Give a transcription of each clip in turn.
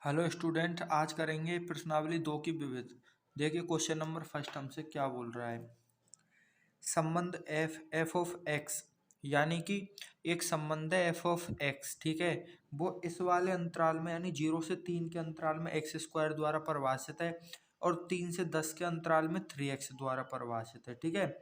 Hello student, आज करेंगे प्रश्नावली 2 की विविध। देखिए क्वेश्चन नंबर फर्स्ट हमसे क्या बोल रहा है। संबंध एफ ऑफ एक्स, यानी कि एक संबंध है एफ ऑफ एक्स, ठीक है। वो इस वाले अंतराल में यानी 0 से 3 के अंतराल में एक्स स्क्वायर द्वारा परिभाषित है और 3 से 10 के अंतराल में 3x द्वारा परिभाषित है, ठीक है।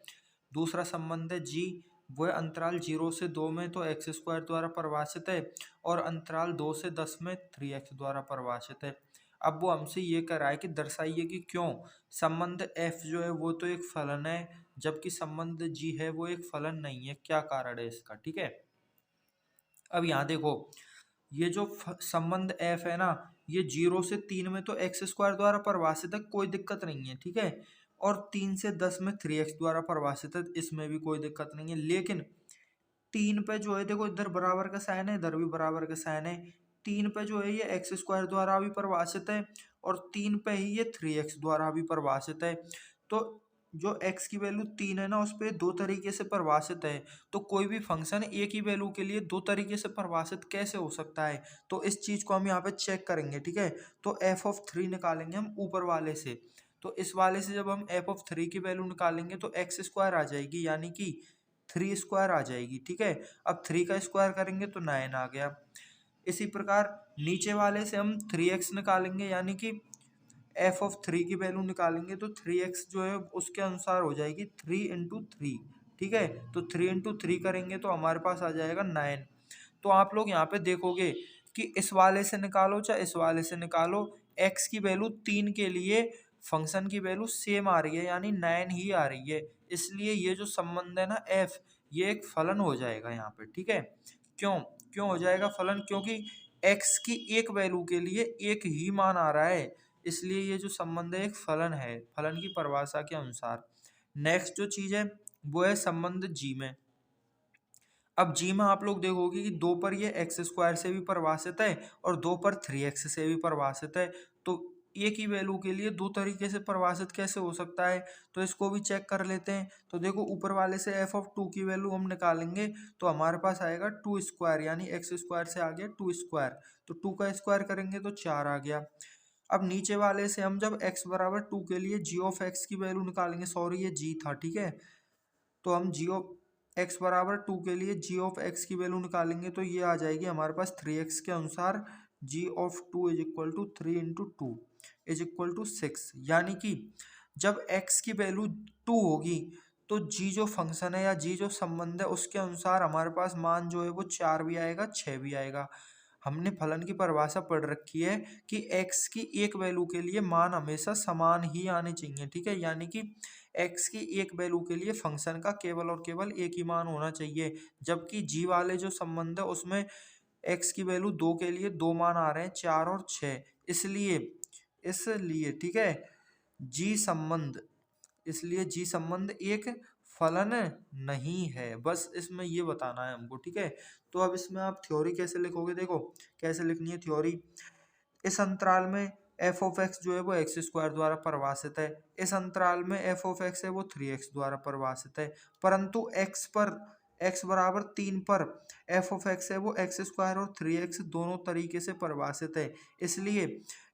दूसरा संबंध है जी, वह अंतराल 0 से 2 में तो एक्स स्क्वायर द्वारा परिभाषित है और अंतराल 2 से 10 में 3x द्वारा परिभाषित है। अब वो हमसे ये कह रहा है कि दर्शाइए कि क्यों संबंध f जो है वो तो एक फलन है, जबकि संबंध g है वो एक फलन नहीं है, क्या कारण है इसका, ठीक है। अब यहाँ देखो, ये जो संबंध f है ना, ये 0 से 3 में तो एक्स स्क्वायर द्वारा परिभाषित है, कोई दिक्कत नहीं है, ठीक है। और 3 से 10 में 3x द्वारा परिभाषित है, इसमें भी कोई दिक्कत नहीं है। लेकिन 3 पे जो है देखो, इधर बराबर का साइन है, इधर भी बराबर का साइन है। 3 पे जो है ये एक्स स्क्वायर द्वारा भी परिभाषित है और 3 पे ही ये 3x द्वारा भी परिभाषित है। तो जो x की वैल्यू 3 है ना, उस पे दो तरीके से परिभाषित है। तो कोई भी फंक्शन एक ही वैल्यू के लिए दो तरीके से परिभाषित कैसे हो सकता है, तो इस चीज को हम यहाँ पे चेक करेंगे, ठीक है। तो f ऑफ 3 निकालेंगे हम ऊपर वाले से। तो इस वाले से जब हम f ऑफ 3 की वैल्यू निकालेंगे तो एक्स स्क्वायर आ जाएगी, यानी कि 3 स्क्वायर आ जाएगी, ठीक है। अब 3 का स्क्वायर करेंगे तो 9 आ गया। इसी प्रकार नीचे वाले से हम 3x निकालेंगे, यानी कि f ऑफ 3 की वैल्यू निकालेंगे तो 3x जो है उसके अनुसार हो जाएगी 3 इंटू 3, ठीक है। तो 3 इंटू 3 करेंगे तो हमारे पास आ जाएगा 9। तो आप लोग यहाँ पे देखोगे कि इस वाले से निकालो चाहे इस वाले से निकालो, x की वैल्यू 3 के लिए फंक्शन की वैल्यू सेम आ रही है, यानी 9 ही आ रही है। इसलिए ये जो संबंध है ना f, ये एक फलन हो जाएगा यहाँ पे, ठीक है। क्यों क्यों हो जाएगा फलन? क्योंकि x की एक वैल्यू के लिए एक ही मान आ रहा है, इसलिए ये जो संबंध है एक फलन है, फलन की परिभाषा के अनुसार। नेक्स्ट जो चीज है वो है संबंध जी में। अब जी में आप लोग देखोगे कि 2 पर ये एक्स स्क्वायर से भी परिभाषित है और 2 पर 3x से भी परिभाषित है। तो एक ही वैल्यू के लिए दो तरीके से परिभाषित कैसे हो सकता है, तो इसको भी चेक कर लेते हैं। तो देखो, ऊपर वाले से f ऑफ 2 की वैल्यू हम निकालेंगे तो हमारे पास आएगा 2 स्क्वायर, यानी एक्स स्क्वायर से आ गया 2 स्क्वायर। तो 2 का स्क्वायर करेंगे तो 4 आ गया। अब नीचे वाले से हम जब x बराबर 2 के लिए g ऑफ x की वैल्यू निकालेंगे, सॉरी ये g था, ठीक है। तो हम जी ऑफ एक्स बराबर 2 के लिए जी ऑफ एक्स की वैल्यू निकालेंगे तो ये आ जाएगी हमारे पास 3x के अनुसार g of 2 is equal to 3 into 2 is equal to 6। यानी कि जब x की वैल्यू 2 होगी तो g जो फंक्शन है या g जो संबंध है उसके अनुसार हमारे पास मान जो है वो 4 भी आएगा, 6 भी आएगा। हमने फलन की परिभाषा पढ़ रखी है कि x की एक वैल्यू के लिए मान हमेशा समान ही आने चाहिए, ठीक है। यानी कि x की एक वैल्यू के लिए फंक्शन का केवल और केवल एक ही मान होना चाहिए, जबकि g वाले जो संबंध है उसमें x की वैल्यू 2 के लिए दो मान आ रहे हैं, 4 और 6। इसलिए इसलिए ठीक है, जी संबंध इसलिए जी संबंध एक फलन नहीं है, बस इसमें ये बताना है हमको, ठीक है। तो अब इसमें आप थ्योरी कैसे लिखोगे, देखो कैसे लिखनी है थ्योरी। इस अंतराल में एफ ऑफ एक्स जो है वो एक्स स्क्वायर द्वारा परिभाषित है, इस अंतराल में एफ ऑफ एक्स है वो 3x द्वारा परिभाषित है, परंतु x बराबर 3 पर एफ ऑफ एक्स है वो एक्स स्क्वायर और 3x दोनों तरीके से परिभाषित है। इसलिए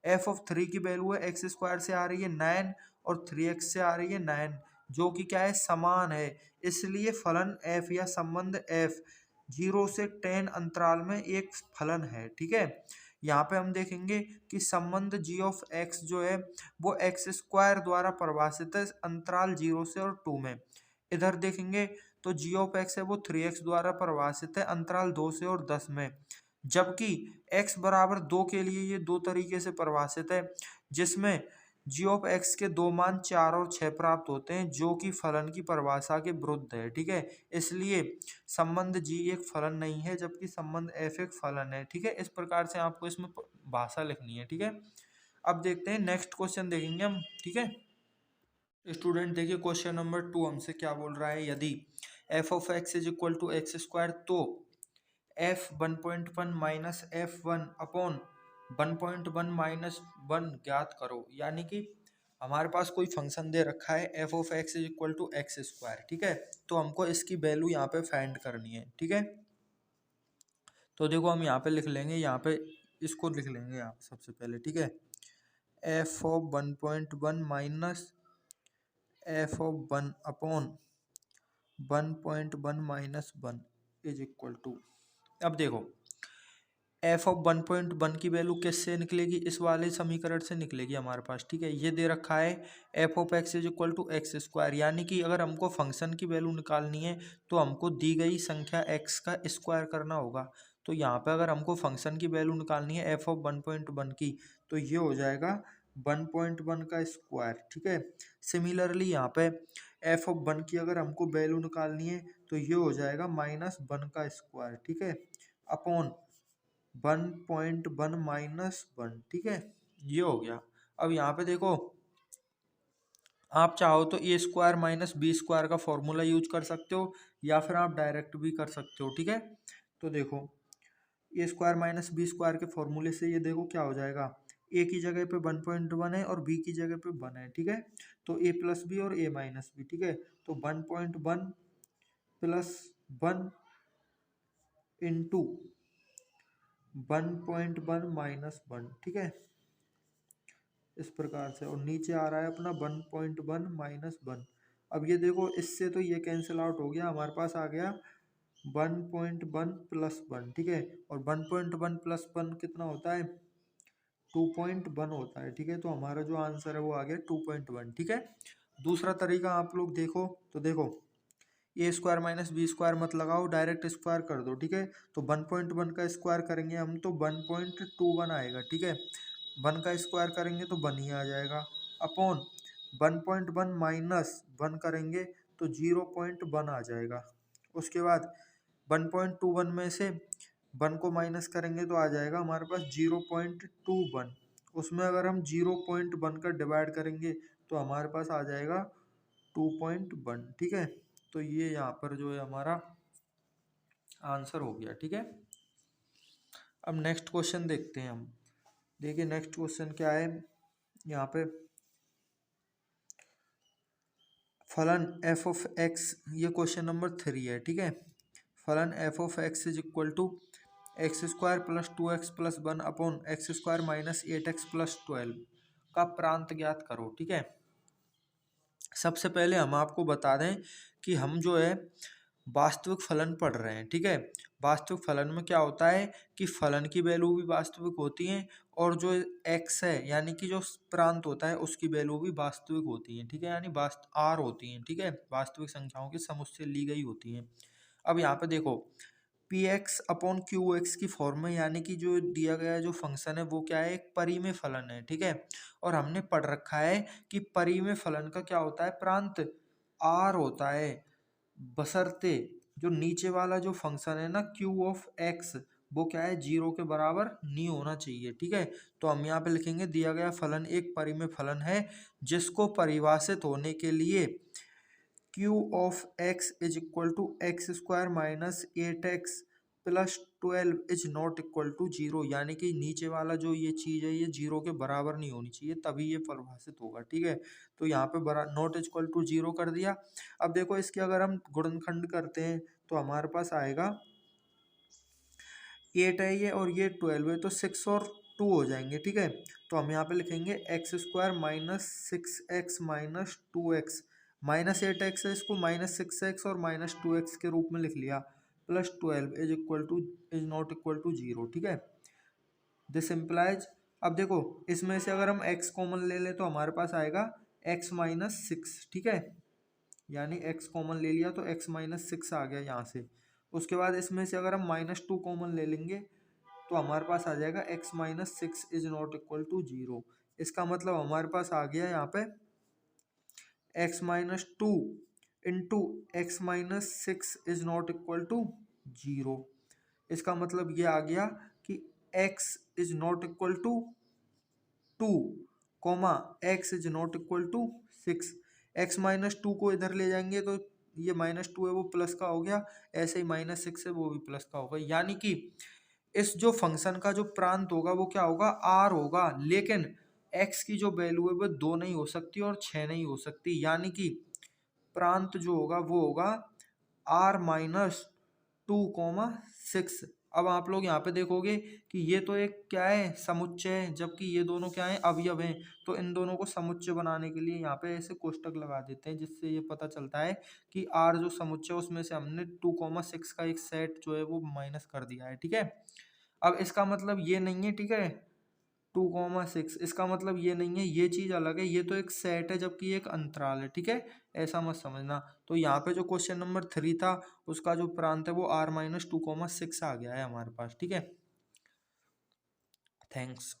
एफ ऑफ 3 की वैल्यू है एक्स स्क्वायर से आ रही है 9 और 3x से आ रही है 9, जो कि क्या है, समान है। इसलिए फलन f या संबंध f 0 से 10 अंतराल में एक फलन है, ठीक है। यहाँ पे हम देखेंगे कि संबंध g ऑफ x जो है वो एक्स स्क्वायर द्वारा परिभाषित है अंतराल 0 से और 2 में। इधर देखेंगे तो g ऑफ x है वो 3x द्वारा परिभाषित है अंतराल 2 से और 10 में, जबकि x बराबर 2 के लिए ये दो तरीके से परिभाषित है, जिसमें g ऑफ x के दो मान 4 और 6 प्राप्त होते हैं, जो कि फलन की परिभाषा के विरुद्ध है, ठीक है। इसलिए संबंध g एक फलन नहीं है, जबकि संबंध f एक फलन है, ठीक है। इस प्रकार से आपको इसमें भाषा लिखनी है, ठीक है। अब देखते हैं नेक्स्ट क्वेश्चन देखेंगे हम, ठीक है। स्टूडेंट देखिए क्वेश्चन नंबर 2 हमसे क्या बोल रहा है। यदि f of x is equal to x square तो f 1.1 minus f one upon 1.1 minus 1 ज्ञात करो। यानी कि हमारे पास कोई फंक्शन दे रखा है f of x is equal to x square, ठीक है। तो हमको इसकी वैल्यू यहाँ पे फाइंड करनी है, ठीक है। तो देखो हम यहाँ पे लिख लेंगे, यहाँ पे इसको लिख लेंगे आप सबसे पहले, ठीक है। F of 1.1 minus f of 1 upon 1.1 minus 1 is equal to, अब देखो एफ ऑफ 1.1 की वैल्यू किससे निकलेगी, इस वाले समीकरण से निकलेगी हमारे पास, ठीक है। ये दे रखा है f of x is equal to x square, यानी कि अगर हमको फंक्शन की वैल्यू निकालनी है तो हमको दी गई संख्या एक्स का स्क्वायर करना होगा। तो यहाँ पे अगर हमको फंक्शन की वैल्यू निकालनी है एफ ऑफ 1.1 की, तो ये हो जाएगा 1.1 का स्क्वायर, ठीक है। सिमिलरली यहाँ पे एफ ऑफ 1 की अगर हमको वैल्यू निकालनी है तो ये हो जाएगा -1 का स्क्वायर, ठीक है, अपॉन 1.1 माइनस 1, ठीक है। ये हो गया। अब यहाँ पे देखो आप चाहो तो ए स्क्वायर माइनस बी स्क्वायर का फॉर्मूला यूज कर सकते हो, या फिर आप डायरेक्ट भी कर सकते हो, ठीक है। तो देखो ए स्क्वायर माइनस बी स्क्वायर के फॉर्मूले से ये देखो क्या हो जाएगा, ए की जगह पे 1.1 है और बी की जगह पे 1 है, ठीक है। तो ए प्लस बी और ए माइनस बी, ठीक है। तो 1.1 प्लस 1 इंटू 1.1 माइनस 1, ठीक है, इस प्रकार से। और नीचे आ रहा है अपना 1.1 माइनस 1। अब ये देखो इससे तो ये कैंसिल आउट हो गया, हमारे पास आ गया 1.1 प्लस 1, ठीक है। और 1.1 प्लस 1 कितना होता है, 2.1 होता है, ठीक है। तो हमारा जो आंसर है वो आ गया 2.1, ठीक है। दूसरा तरीका आप लोग देखो, तो देखो ए स्क्वायर माइनस बी स्क्वायर मत लगाओ, डायरेक्ट स्क्वायर कर दो, ठीक है। तो 1.1 का स्क्वायर करेंगे हम तो 1.21 आएगा, ठीक है। 1 का स्क्वायर करेंगे तो 1 ही आ जाएगा, अपॉन 1.1 माइनस 1 करेंगे तो 0.1 आ जाएगा। उसके बाद 1.21 में से 1 को माइनस करेंगे तो आ जाएगा हमारे पास 0.21। उसमें अगर हम 0.1 का डिवाइड करेंगे तो हमारे पास आ जाएगा 2.1, ठीक है। तो ये यहाँ पर जो है हमारा आंसर हो गया, ठीक है। अब नेक्स्ट क्वेश्चन देखते हैं हम। देखिए नेक्स्ट क्वेश्चन क्या है यहाँ पे, फलन एफ ऑफ एक्स, ये क्वेश्चन नंबर 3 है, ठीक है। फलन f of x is equal to x square plus 2x plus 1 upon x square minus 8x plus 12 का प्रांत ज्ञात करो, ठीक है। सबसे पहले हम आपको बता दें कि हम जो है वास्तविक फलन पढ़ रहे हैं, ठीक है। वास्तविक फलन में क्या होता है कि फलन की वैल्यू भी वास्तविक होती है और जो एक्स है यानी कि जो प्रांत होता है उसकी वैल्यू भी वास्तविक होती है, ठीक है, यानी आर होती है, ठीक है, वास्तविक संख्याओं के समुच्चय से ली गई होती है। अब यहाँ पे देखो P x upon Q x की फॉर्म में, यानी कि जो दिया गया जो फंक्शन है वो क्या है, एक परिमेय फलन है, ठीक है। और हमने पढ़ रखा है कि परिमेय फलन का क्या होता है, प्रांत आर होता है, बशर्ते जो नीचे वाला जो फंक्शन है ना क्यू ऑफ एक्स वो क्या है, 0 के बराबर नहीं होना चाहिए, ठीक है। तो हम यहाँ पे लिखेंगे दिया गया फलन एक परिमेय फलन है जिसको परिभाषित होने के लिए q of x is equal to x square minus 8x plus 12 is not equal to 0, यानी कि नीचे वाला जो ये चीज़ है ये 0 के बराबर नहीं होनी चाहिए तभी ये परिभाषित होगा, ठीक है। तो यहाँ पे नॉट इक्वल टू 0 कर दिया। अब देखो इसके अगर हम गुणनखंड करते हैं तो हमारे पास आएगा 8 है ये और ये 12 है, तो 6 और 2 हो जाएंगे, ठीक है। तो हम यहाँ पे लिखेंगे x square minus 6x minus 2x, minus 8x है, इसको माइनस 6x और माइनस 2x के रूप में लिख लिया, plus 12 is equal to is not equal to 0, ठीक है। दिस इम्प्लाइज, अब देखो इसमें से अगर हम x कॉमन ले लें तो हमारे पास आएगा x माइनस 6, ठीक है, यानी x कॉमन ले लिया तो x माइनस 6 आ गया यहाँ से। उसके बाद इसमें से अगर हम -2 कॉमन ले लेंगे तो हमारे पास आ जाएगा x minus 6 is not equal to 0। इसका मतलब हमारे पास आ गया यहाँ पे x minus 2 into x minus 6 is not equal to 0। इसका मतलब ये आ गया कि x is not equal to 2 comma x is not equal to 6। X minus 2 को इधर ले जाएंगे तो ये -2 है वो प्लस का हो गया, ऐसे ही -6 है वो भी प्लस का होगा, यानी कि इस जो फंक्शन का जो प्रांत होगा वो क्या होगा, आर होगा, लेकिन एक्स की जो वैल्यू है वो 2 नहीं हो सकती और 6 नहीं हो सकती, यानी कि प्रांत जो होगा वो होगा आर माइनस 2 6। अब आप लोग यहाँ पे देखोगे कि ये तो एक क्या है, समुच्चय है, जबकि ये दोनों क्या है, अवयव हैं। तो इन दोनों को समुच्चय बनाने के लिए यहाँ पे ऐसे कोष्टक लगा देते हैं, जिससे ये पता चलता है कि आर जो समुच्चय उसमें से हमने 2,6 का एक सेट जो है वो माइनस कर दिया है। ठीक है, अब इसका मतलब ये नहीं है, ठीक है, 2,6 इसका मतलब ये नहीं है, ये चीज अलग है, ये तो एक सेट है जबकि ये एक अंतराल है। ठीक है, ऐसा मत समझना। तो यहाँ पे जो क्वेश्चन नंबर 3 था उसका जो प्रांत है वो r-2,6 आ गया है हमारे पास। ठीक है, थैंक्स।